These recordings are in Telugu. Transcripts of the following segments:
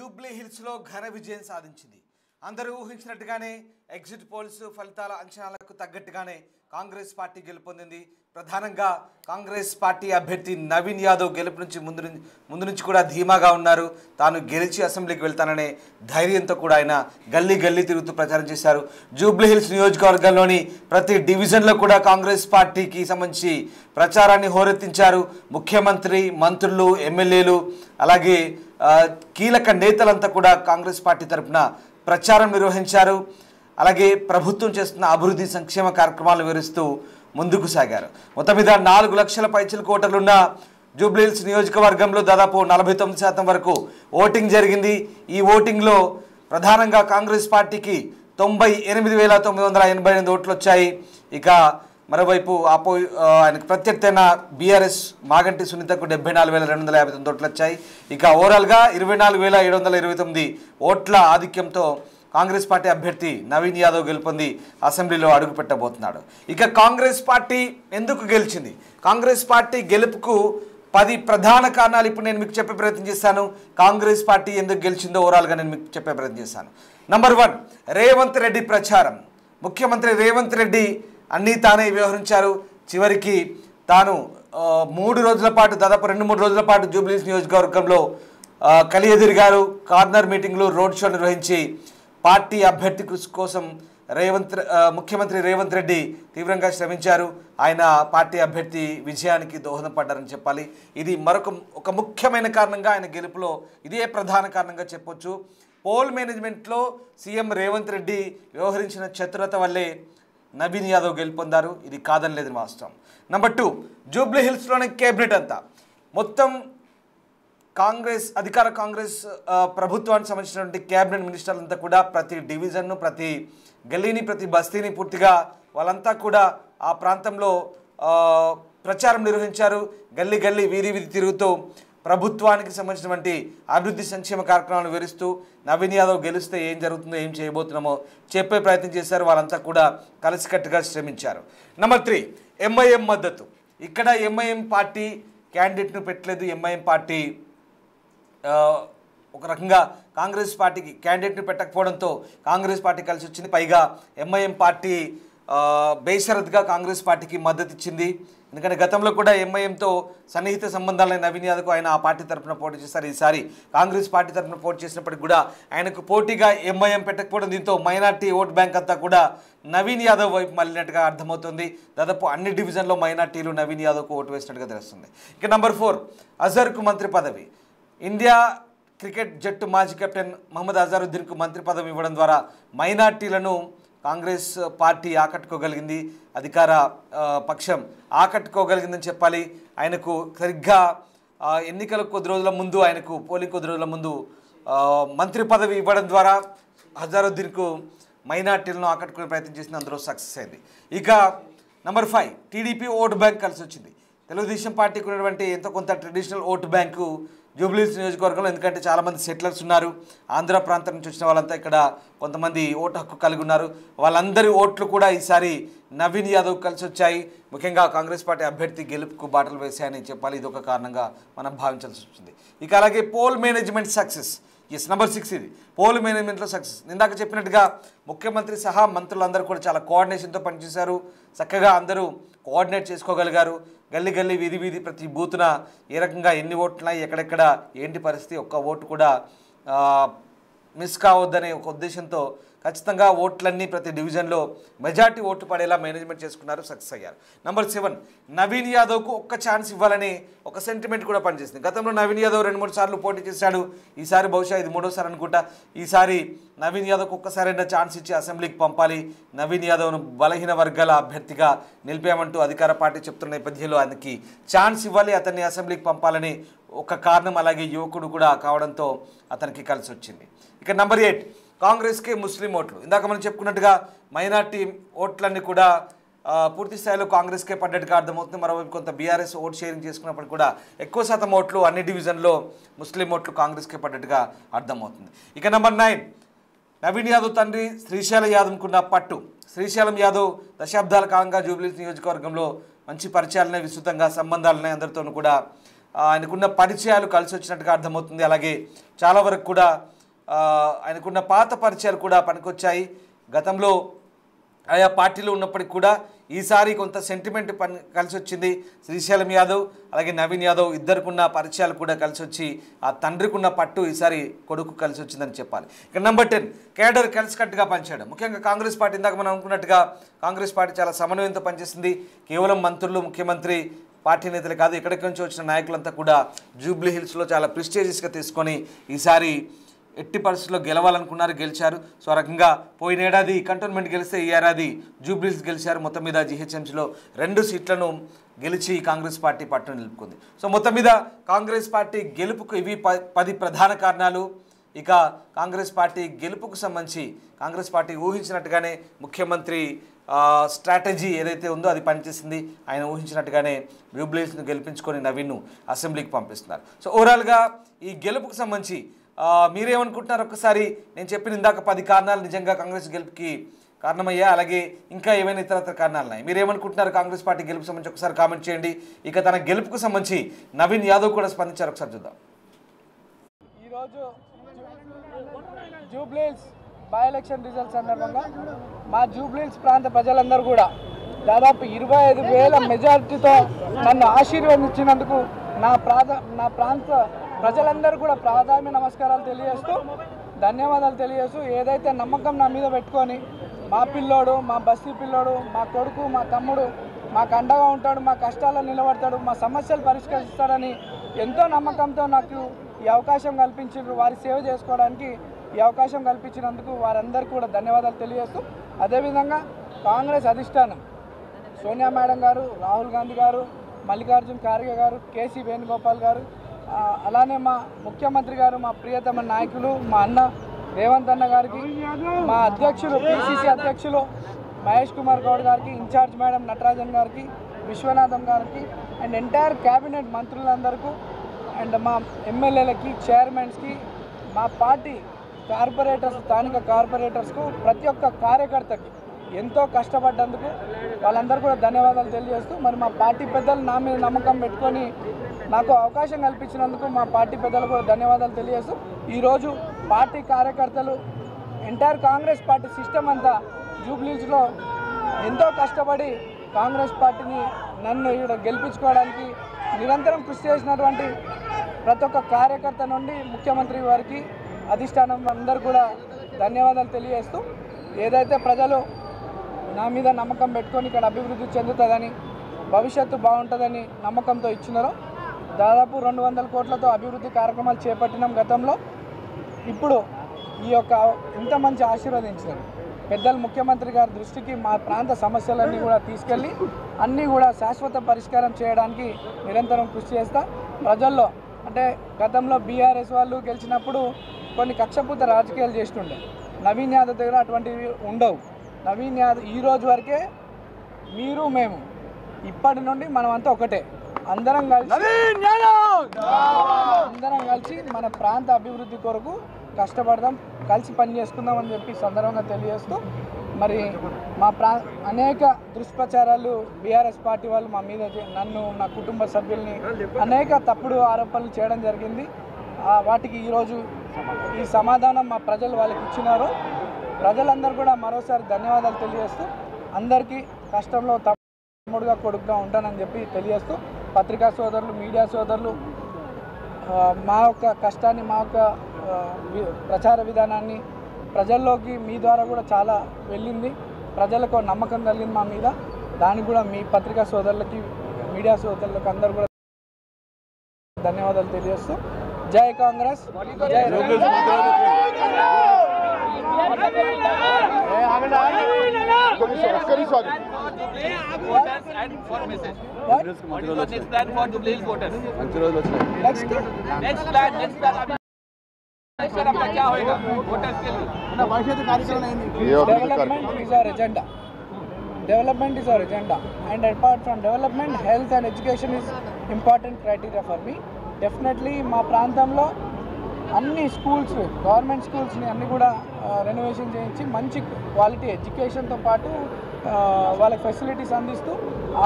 జూబ్లీ హిల్స్లో ఘన విజయం సాధించింది. అందరూ ఊహించినట్టుగానే ఎగ్జిట్ పోల్స్ ఫలితాల అంచనాలకు తగ్గట్టుగానే కాంగ్రెస్ పార్టీ గెలుపొందింది. ప్రధానంగా కాంగ్రెస్ పార్టీ అభ్యర్థి నవీన్ యాదవ్ గెలుపు నుంచి ముందు నుంచి కూడా ధీమాగా ఉన్నారు. తాను గెలిచి అసెంబ్లీకి వెళ్తాననే ధైర్యంతో కూడా ఆయన గల్లీ గల్లీ తిరుగుతూ ప్రచారం చేశారు. జూబ్లీ హిల్స్ నియోజకవర్గంలోని ప్రతి డివిజన్లో కూడా కాంగ్రెస్ పార్టీకి సంబంధించి ప్రచారాన్ని హోరెత్తించారు. ముఖ్యమంత్రి, మంత్రులు, ఎమ్మెల్యేలు, అలాగే కీలక నేతలంతా కూడా కాంగ్రెస్ పార్టీ తరఫున ప్రచారం నిర్వహించారు. అలాగే ప్రభుత్వం చేస్తున్న అభివృద్ధి సంక్షేమ కార్యక్రమాలు వివరిస్తూ ముందుకు సాగారు. మొత్తం మీద 4 లక్షల పైచిలకు ఓటర్లున్న జూబ్లీ హిల్స్ నియోజకవర్గంలో దాదాపు 49% వరకు ఓటింగ్ జరిగింది. ఈ ఓటింగ్లో ప్రధానంగా కాంగ్రెస్ పార్టీకి 98,988 ఓట్లు వచ్చాయి. ఇక మరోవైపు ఆయనకు ప్రత్యర్థైన బీఆర్ఎస్ మాగంటి సునీతకు 74,259 ఓట్లు వచ్చాయి. ఇక ఓవరాల్గా 24,729 ఓట్ల ఆధిక్యంతో కాంగ్రెస్ పార్టీ అభ్యర్థి నవీన్ యాదవ్ గెలుపొంది అసెంబ్లీలో అడుగుపెట్టబోతున్నాడు. ఇక కాంగ్రెస్ పార్టీ ఎందుకు గెలిచింది, కాంగ్రెస్ పార్టీ గెలుపుకు 10 ప్రధాన కారణాలు ఇప్పుడు నేను మీకు చెప్పే ప్రయత్నం చేస్తాను. కాంగ్రెస్ పార్టీ ఎందుకు గెలిచిందో ఓవరాల్గా నేను మీకు చెప్పే ప్రయత్నం చేస్తాను. నంబర్ 1, రేవంత్ రెడ్డి ప్రచారం. ముఖ్యమంత్రి రేవంత్ రెడ్డి అన్నీ తానే వ్యవహరించారు. చివరికి తాను 3 రోజుల పాటు, దాదాపు 2-3 రోజుల పాటు జూబ్లీహిల్స్ నియోజకవర్గంలో కలియెదిరిగారు. కార్నర్ మీటింగ్లు, రోడ్ షో నిర్వహించి పార్టీ అభ్యర్థి కోసం ముఖ్యమంత్రి రేవంత్ రెడ్డి తీవ్రంగా శ్రమించారు. ఆయన పార్టీ అభ్యర్థి విజయానికి దోహదపడ్డారని చెప్పాలి. ఇది ఒక ముఖ్యమైన కారణంగా ఆయన గెలుపులో ఇదే ప్రధాన కారణంగా చెప్పొచ్చు. పోల్ మేనేజ్మెంట్లో సీఎం రేవంత్ రెడ్డి వ్యవహరించిన చతురత వల్లే నవీన్ యాదవ్ గెలుపొందారు. ఇది కాదనలేదు వాస్తవం. నంబర్ 2, జూబ్లీ హిల్స్లోని కేబినెట్ అంతా మొత్తం అధికార కాంగ్రెస్ ప్రభుత్వానికి సంబంధించినటువంటి క్యాబినెట్ మినిస్టర్లంతా కూడా ప్రతి డివిజన్ను, ప్రతి గల్లీని, ప్రతి బస్తీని పూర్తిగా వాళ్ళంతా కూడా ఆ ప్రాంతంలో ప్రచారం నిర్వహించారు. గల్లీ గల్లీ, వీధి వీధి తిరుగుతూ ప్రభుత్వానికి సంబంధించినటువంటి అభివృద్ధి సంక్షేమ కార్యక్రమాలను వివరిస్తూ నవీన్ యాదవ్ గెలిస్తే ఏం జరుగుతుందో, ఏం చేయబోతున్నామో చెప్పే ప్రయత్నం చేశారు. వాళ్ళంతా కూడా కలిసికట్టుగా శ్రమించారు. నంబర్ 3, ఎంఐఎం మద్దతు. ఇక్కడ ఎంఐఎం పార్టీ క్యాండిడేట్ను పెట్టలేదు. ఎంఐఎం పార్టీ ఒక రకంగా కాంగ్రెస్ పార్టీకి క్యాండిడేట్ను పెట్టకపోవడంతో కాంగ్రెస్ పార్టీ కలిసి వచ్చింది. పైగా ఎంఐఎం పార్టీ బేషరత్గా కాంగ్రెస్ పార్టీకి మద్దతు ఇచ్చింది. ఎందుకంటే గతంలో కూడా ఎంఐఎంతో సన్నిహిత సంబంధాలైన నవీన్ యాదవ్కు ఆయన ఆ పార్టీ తరఫున పోటీ చేశారు. ఈసారి కాంగ్రెస్ పార్టీ తరఫున పోటీ చేసినప్పటికీ కూడా ఆయనకు పోటీగా ఎంఐఎం పెట్టకపోవడం, దీంతో మైనార్టీ ఓట్ బ్యాంక్ అంతా కూడా నవీన్ యాదవ్ వైపు మళ్ళినట్టుగా అర్థమవుతుంది. దాదాపు అన్ని డివిజన్లో మైనార్టీలు నవీన్ యాదవ్కు ఓటు వేసినట్టుగా తెలుస్తుంది. ఇక నంబర్ 4, అజర్కు మంత్రి పదవి. ఇండియా క్రికెట్ జట్టు మాజీ కెప్టెన్ మహమ్మద్ అజారుద్దీన్కు మంత్రి పదవి ఇవ్వడం ద్వారా మైనార్టీలను కాంగ్రెస్ పార్టీ ఆకట్టుకోగలిగింది, అధికార పక్షం ఆకట్టుకోగలిగిందని చెప్పాలి. ఆయనకు సరిగ్గా ఎన్నికలకు కొద్ది రోజుల ముందు, పోలింగ్ కొద్ది రోజుల ముందు మంత్రి పదవి ఇవ్వడం ద్వారా అజారుద్దీన్కు మైనార్టీలను ఆకట్టుకునే ప్రయత్నం చేసింది. అందులో సక్సెస్ అయింది. ఇక నంబర్ 5, టీడీపీ ఓటు బ్యాంక్ కలిసి వచ్చింది. తెలుగుదేశం పార్టీకి ఉన్నటువంటి ఎంతో కొంత traditional vote bank Jubilee hills నియోజకవర్గంలో, ఎందుకంటే చాలామంది సెటిలర్స్ ఉన్నారు. ఆంధ్ర ప్రాంతం నుంచి వచ్చిన వాళ్ళంతా ఇక్కడ కొంతమంది ఓటు హక్కు కలిగి ఉన్నారు. వాళ్ళందరి ఓట్లు కూడా ఈసారి నవీన్ యాదవ్ కలిసి వచ్చాయి. ముఖ్యంగా కాంగ్రెస్ పార్టీ అభ్యర్థి గెలుపుకు బాటలు వేశాయని చెప్పాలి. ఇది ఒక కారణంగా మనం భావించాల్సి వచ్చింది. ఇక అలాగే పోల్ మేనేజ్మెంట్ సక్సెస్. నంబర్ 6 ఇది పోల్ మేనేజ్మెంట్లో సక్సెస్. ఇందాక చెప్పినట్టుగా ముఖ్యమంత్రి సహా మంత్రులందరూ కూడా చాలా కోఆర్డినేషన్తో పనిచేశారు. చక్కగా అందరూ కోఆర్డినేట్ చేసుకోగలిగారు. గల్లీ గల్లీ, వీధి వీధి, ప్రతి బూతున ఏ రకంగా ఎన్ని ఓట్లున్నాయి, ఎక్కడెక్కడ ఏంటి పరిస్థితి, ఒక్క ఓటు కూడా మిస్ కావద్దనే ఒక ఉద్దేశంతో ఖచ్చితంగా ఓట్లన్నీ ప్రతి డివిజన్లో మెజార్టీ ఓట్లు పడేలా మేనేజ్మెంట్ చేసుకున్నారు, సక్సెస్ అయ్యారు. నంబర్ 7, నవీన్ యాదవ్కు ఒక్క ఛాన్స్ ఇవ్వాలని ఒక సెంటిమెంట్ కూడా పనిచేసింది. గతంలో నవీన్ యాదవ్ 2-3 సార్లు పోటీ చేశాడు. ఈసారి బహుశా ఇది 3వసారి అనుకుంటా. ఈసారి నవీన్ యాదవ్కు ఒక్కసారైనా ఛాన్స్ ఇచ్చి అసెంబ్లీకి పంపాలి, నవీన్ యాదవ్ను బలహీన వర్గాల అభ్యర్థిగా నిలిపామంటూ అధికార పార్టీ చెప్తున్న నేపథ్యంలో ఆయనకి ఛాన్స్ ఇవ్వాలి, అతన్ని అసెంబ్లీకి పంపాలని ఒక కారణం. అలాగే యువకుడు కూడా కావడంతో అతనికి కలిసి వచ్చింది. ఇక నంబర్ 8, కాంగ్రెస్కి ముస్లిం ఓట్లు. ఇందాక మనం చెప్పుకున్నట్టుగా మైనార్టీ ఓట్లన్నీ కూడా పూర్తి స్థాయిలో కాంగ్రెస్కే పడ్డట్టుగా అర్థమవుతుంది. మరోవైపు కొంత బీఆర్ఎస్ ఓట్ షేరింగ్ చేసుకున్నప్పుడు కూడా ఎక్కువ శాతం ఓట్లు అన్ని డివిజన్లో ముస్లిం ఓట్లు కాంగ్రెస్కే పడ్డట్టుగా అర్థమవుతుంది. ఇక నంబర్ 9, నవీన్ యాదవ్ తండ్రి శ్రీశైలం యాదవ్కున్న పట్టు. శ్రీశైలం యాదవ్ దశాబ్దాల కాలంగా జూబ్లీహిల్స్ నియోజకవర్గంలో మంచి పరిచయాలనే, విస్తృతంగా సంబంధాలనే, అందరితోనూ కూడా ఆయనకున్న పరిచయాలు కలిసి వచ్చినట్టుగా అర్థమవుతుంది. అలాగే చాలా వరకు కూడా ఆయనకున్న పాత పరిచయాలు కూడా పనికొచ్చాయి. గతంలో ఆయా పార్టీలో ఉన్నప్పటికీ కూడా ఈసారి కొంత సెంటిమెంట్ కలిసి వచ్చింది. శ్రీశైలం యాదవ్ అలాగే నవీన్ యాదవ్ ఇద్దరికున్న పరిచయాలు కూడా కలిసి వచ్చి ఆ తండ్రికున్న పట్టు ఈసారి కొడుకు కలిసి వచ్చిందని చెప్పాలి. ఇక నెంబర్ 10 కేడర్ కలిసికట్టుగా పనిచేయడం. ముఖ్యంగా కాంగ్రెస్ పార్టీ ఇందాక మనం అనుకున్నట్టుగా కాంగ్రెస్ పార్టీ చాలా సమన్వయంతో పనిచేసింది. కేవలం మంత్రులు ముఖ్యమంత్రి పార్టీ నేతలు కాదు, ఎక్కడికి నుంచి వచ్చిన నాయకులంతా కూడా జూబ్లీ హిల్స్లో చాలా ప్రిస్టేజియస్గా తీసుకొని ఈసారి ఎట్టి పరిస్థితుల్లో గెలవాలనుకున్నారు, గెలిచారు. సో ఆ రకంగా పోయినేడాది కంటోన్మెంట్ గెలిస్తే ఈ ఏడాది జూబ్లీస్ గెలిచారు. మొత్తం మీద జీహెచ్ఎంసీలో 2 సీట్లను గెలిచి కాంగ్రెస్ పార్టీ పట్టును నిలుపుకుంది. సో మొత్తం మీద కాంగ్రెస్ పార్టీ గెలుపుకు ఇవి 10 ప్రధాన కారణాలు. ఇక కాంగ్రెస్ పార్టీ గెలుపుకు సంబంధించి కాంగ్రెస్ పార్టీ ఊహించినట్టుగానే ముఖ్యమంత్రి స్ట్రాటజీ ఏదైతే ఉందో అది పనిచేసింది. ఆయన ఊహించినట్టుగానే జూబ్లీస్ను గెలిపించుకొని నవీన్ను అసెంబ్లీకి పంపిస్తున్నారు. సో ఓవరాల్గా ఈ గెలుపుకు సంబంధించి మీరేమనుకుంటున్నారు? ఒక్కసారి నేను చెప్పిన ఇందాక 10 కారణాలు నిజంగా కాంగ్రెస్ గెలుపుకి కారణమయ్యా, అలాగే ఇంకా ఏమైనా ఇతరత్ర కారణాలు ఉన్నాయి? మీరేమనుకుంటున్నారు కాంగ్రెస్ పార్టీ గెలుపుకు సంబంధించి ఒకసారి కామెంట్ చేయండి. ఇక తన గెలుపుకు సంబంధించి నవీన్ యాదవ్ కూడా స్పందించారు, ఒకసారి చూద్దాం. ఈరోజు జూబ్లీహిల్స్ బై ఎలక్షన్ రిజల్ట్స్ సందర్భంగా మా జూబ్లీహిల్స్ ప్రాంత ప్రజలందరూ కూడా దాదాపు 25,000 మెజారిటీతో నన్ను ఆశీర్వదించినందుకు నా ప్రాంత ప్రజలందరూ కూడా ప్రాధాన్య నమస్కారాలు తెలియజేస్తూ ధన్యవాదాలు తెలియజేస్తూ, ఏదైతే నమ్మకం నా మీద పెట్టుకొని మా పిల్లోడు, మా బస్తీ పిల్లోడు, మా కొడుకు, మా తమ్ముడు మాకు అండగా ఉంటాడు, మా కష్టాల్లో నిలబడతాడు, మా సమస్యలు పరిష్కరిస్తాడని ఎంతో నమ్మకంతో నాకు ఈ అవకాశం కల్పించారు. వారి సేవ చేసుకోవడానికి ఈ అవకాశం కల్పించినందుకు వారందరికీ కూడా ధన్యవాదాలు తెలియజేస్తూ, అదేవిధంగా కాంగ్రెస్ అధిష్టానం సోనియా మేడం గారు, రాహుల్ గాంధీ గారు, మల్లికార్జున్ ఖార్గే గారు, కేసీ వేణుగోపాల్ గారు, అలానే మా ముఖ్యమంత్రి గారు, మా ప్రియతమ నాయకులు మా అన్న రేవంత్ అన్న గారికి, మా అధ్యక్షులు పిసిసి అధ్యక్షులు మహేష్ కుమార్ గౌడ్ గారికి, ఇన్ఛార్జ్ మేడం నటరాజన్ గారికి, విశ్వనాథం గారికి అండ్ ఎంటైర్ క్యాబినెట్ మంత్రులందరికీ అండ్ మా ఎమ్మెల్యేలకి, చైర్మన్స్కి, మా పార్టీ కార్పొరేటర్స్, స్థానిక కార్పొరేటర్స్కు, ప్రతి ఒక్క కార్యకర్తకి ఎంతో కష్టపడ్డందుకు వాళ్ళందరూ కూడా ధన్యవాదాలు తెలియజేస్తూ, మరి మా పార్టీ పెద్దలు నా మీద నమ్మకం పెట్టుకొని నాకు అవకాశం కల్పించినందుకు మా పార్టీ పెద్దలు కూడా ధన్యవాదాలు తెలియజేస్తూ, ఈరోజు పార్టీ కార్యకర్తలు ఎంటైర్ కాంగ్రెస్ పార్టీ సిస్టమ్ అంతా జూబ్లీహిల్స్లో ఎంతో కష్టపడి కాంగ్రెస్ పార్టీని నన్ను ఇక్కడ గెలిపించుకోవడానికి నిరంతరం కృషి చేసినటువంటి ప్రతి ఒక్క కార్యకర్త నుండి ముఖ్యమంత్రి వారికి, అధిష్టానం అందరూ కూడా ధన్యవాదాలు తెలియజేస్తూ, ఏదైతే ప్రజలు నా మీద నమ్మకం పెట్టుకొని ఇక్కడ అభివృద్ధి చెందుతుందని, భవిష్యత్తు బాగుంటుందని నమ్మకంతో ఇచ్చినారో, దాదాపు 200 కోట్లతో అభివృద్ధి కార్యక్రమాలు చేపట్టినాం గతంలో. ఇప్పుడు ఈ యొక్క ఇంత మంచి ఆశీర్వదించారు పెద్దలు ముఖ్యమంత్రి గారి దృష్టికి మా ప్రాంత సమస్యలన్నీ కూడా తీసుకెళ్ళి అన్నీ కూడా శాశ్వత పరిష్కారం చేయడానికి నిరంతరం కృషి చేస్తా. ప్రజల్లో అంటే గతంలో బీఆర్ఎస్ వాళ్ళు గెలిచినప్పుడు కొన్ని కక్షపూత రాజకీయాలు చేస్తుండే, నవీన్ యాదవ్ దగ్గర అటువంటివి ఉండవు. నవీన్ యాదవ్ ఈ రోజు వరకే మీరు మేము ఇప్పటి నుండి మనమంతా ఒకటే, అందరం కలిసి మన ప్రాంత అభివృద్ధి కొరకు కష్టపడదాం, కలిసి పని చేసుకుందాం అని చెప్పి సందర్భంగా తెలియజేస్తూ, మరి మా అనేక దుష్ప్రచారాలు బీఆర్ఎస్ పార్టీ వాళ్ళు మా మీద నన్ను, నా కుటుంబ సభ్యుల్ని అనేక తప్పుడు ఆరోపణలు చేయడం జరిగింది. వాటికి ఈరోజు ఈ సమాధానం మా ప్రజలు వాళ్ళకి ఇచ్చినారు. ప్రజలందరూ కూడా మరోసారి ధన్యవాదాలు తెలియజేస్తూ, అందరికీ కష్టంలో తమ్ముడుగా కొడుకుగా ఉంటానని చెప్పి తెలియజేస్తూ, పత్రికా సోదరులు, మీడియా సోదరులు మా యొక్క కష్టాన్ని, మా యొక్క ప్రచార విధానాన్ని ప్రజల్లోకి మీ ద్వారా కూడా చాలా వెళ్ళింది, ప్రజలకు నమ్మకం కలిగింది మా మీద. దానికి కూడా మీ పత్రికా సోదరులకి, మీడియా సోదరులకు అందరూ కూడా ధన్యవాదాలు తెలియజేస్తూ, జై కాంగ్రెస్, జై Development is our agenda, and apart from development, health and education is important criteria for me. Definitely మా ప్రాంతంలో అన్ని స్కూల్స్, గవర్నమెంట్ స్కూల్స్ని అన్నీ కూడా రెనోవేషన్ చేయించి మంచి క్వాలిటీ ఎడ్యుకేషన్తో పాటు వాళ్ళకి ఫెసిలిటీస్ అందిస్తూ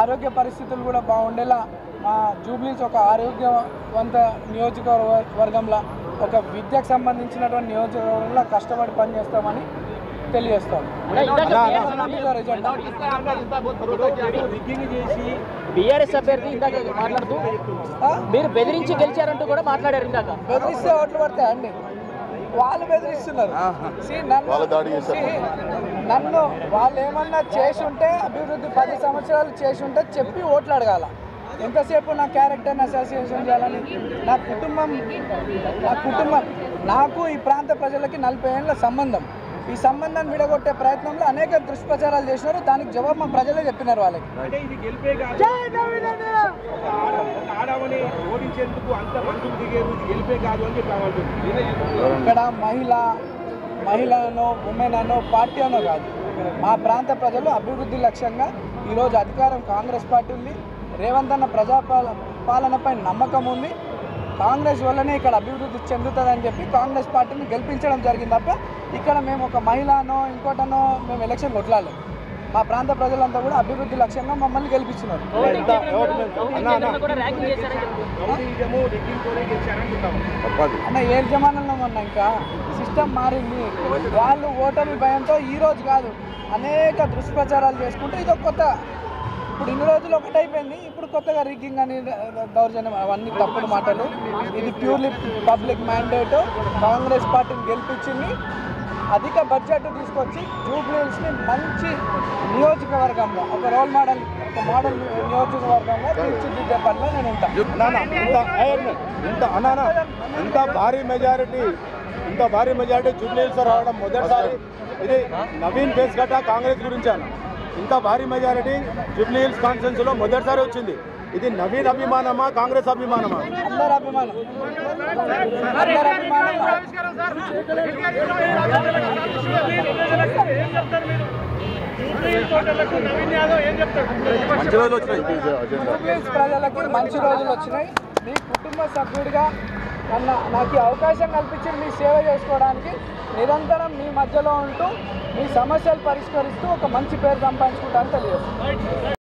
ఆరోగ్య పరిస్థితులు కూడా బాగుండేలా మా జూబ్లీస్ ఒక ఆరోగ్యవంత నియోజకవర్గంలా ఒక విద్యకు సంబంధించినటువంటి నియోజకవర్గంలో కష్టపడి పనిచేస్తామని తెలియజేస్తాం. బీఆర్ఎస్ అభ్యర్థి ఇందాక మాట్లాడుతూ మీరు బెదిరించి గెలిచారంటూ కూడా మాట్లాడారు. ఇందాక బెదిరిస్తే ఓట్లు పడతాయండి, వాళ్ళు బెదిరిస్తున్నారు. నన్ను వాళ్ళు ఏమన్నా చేసి ఉంటే అభివృద్ధి 10 సంవత్సరాలు చేసి ఉంటే చెప్పి ఓట్లు అడగాల. ఎంతసేపు నా క్యారెక్టర్ని అసోసియేషన్ చేయాలని నా కుటుంబం నాకు ఈ ప్రాంత ప్రజలకి 40 ఏళ్ళ సంబంధం. ఈ సంబంధాన్ని విడగొట్టే ప్రయత్నంలో అనేక దుష్ప్రచారాలు చేసినారు. దానికి జవాబు మా ప్రజలే చెప్పినారు వాళ్ళకి. ఇక్కడ మహిళనో ఉమెన్ అనో పార్టీ అనో కాదు, మా ప్రాంత ప్రజలు అభివృద్ధి లక్ష్యంగా ఈరోజు అధికారం కాంగ్రెస్ పార్టీ ఉంది. రేవంత్ అన్న పాలనపై నమ్మకం ఉంది. కాంగ్రెస్ వల్లనే ఇక్కడ అభివృద్ధి చెందుతుందని చెప్పి కాంగ్రెస్ పార్టీని గెలిపించడం జరిగింది తప్ప ఇక్కడ మేము ఒక మహిళనో ఇంకోటనో మేము ఎలక్షన్ కొట్లాలి. మా ప్రాంత ప్రజలంతా కూడా అభివృద్ధి లక్ష్యంగా మమ్మల్ని గెలిపించినారు. అన్న ఏ జమానంలో ఉన్నా ఇంకా సిస్టమ్ మారింది. వాళ్ళు ఓటమి భయంతో ఈరోజు కాదు అనేక దుష్ప్రచారాలు చేసుకుంటే ఇది ఒక కొత్త, ఇప్పుడు ఇన్ని రోజులు ఒకటైపోయింది, ఇప్పుడు కొత్తగా రిగ్గింగ్ అని దౌర్జన్యం అవన్నీ తప్పుడు మాటలు. ఇది ప్యూర్లీ పబ్లిక్ మ్యాండేట్. కాంగ్రెస్ పార్టీని గెలిపించింది, అధిక బడ్జెట్ తీసుకొచ్చి జూబ్లీహిల్స్ని మంచి నియోజకవర్గంగా ఒక రోల్ మోడల్ నియోజకవర్గంగా తీర్చిదిద్దే పనిలో నేను ఉంటాను. ఇంత భారీ మెజారిటీ జూబ్లీహిల్స్ రావడం మొదటిసారి. ఇది నవీన్ ఫేస్ గట్ట కాంగ్రెస్ గురించి అన్న. ఇంత భారీ మెజారిటీ జూబ్లీహిల్స్ కాన్స్టిట్యున్సీలో మొదటిసారి వచ్చింది. ఇది నవీన్ అభిమానమా కాంగ్రెస్ అభిమానమా? అందరు అభిమానం. ప్రజలకు మంచి రోజులు వచ్చినాయి. మీ కుటుంబ సభ్యుడిగా నాకు ఈ అవకాశం కల్పించి మీ సేవ చేసుకోవడానికి నిరంతరం మీ మధ్యలో ఉంటూ మీ సమస్యలు పరిష్కరిస్తూ ఒక మంచి పేరు సంపాదించుకుంటానని తెలియజేస్తాను.